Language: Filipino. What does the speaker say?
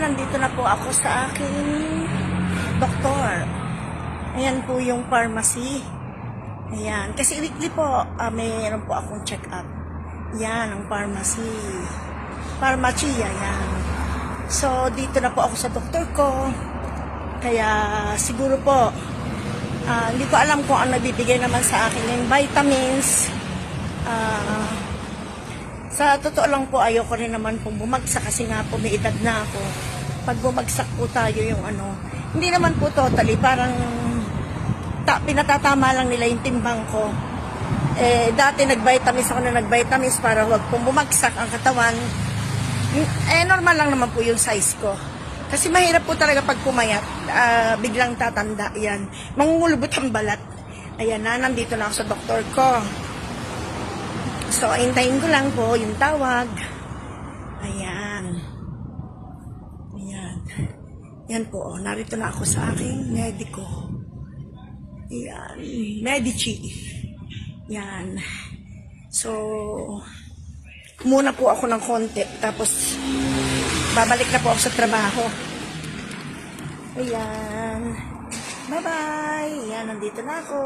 nandito na po ako sa aking doktor. Ayan po yung pharmacy. Ayan, kasi weekly po, mayroon po akong check-up. Yan, ang pharmacy. Pharmacy, ayan. So, dito na po ako sa doktor ko. Kaya, siguro po, hindi ko alam kung ano bibigay naman sa akin yung vitamins. Sa totoo lang po, ayoko rin naman pong bumagsak kasi nga po may edad na ako. Pag bumagsak po tayo yung ano, hindi naman po totally, parang pinatatama lang nila yung timbang ko. Dati nag-vitamins ako na nag-vitamins para huwag pong bumagsak ang katawan. Normal lang naman po yung size ko. Kasi mahirap po talaga pag pumayat, biglang tatanda yan. Mangungulubot ang balat. Ayan na, nandito na ako sa doktor ko. So, hintayin ko lang po yung tawag. Ayan. Ayan. Yan po, narito na ako sa aking mediko. Ayan. Medici. Yan. So, muna po ako ng konti. Tapos, babalik na po ako sa trabaho. Ayan. Bye-bye. Ayan, nandito na ako.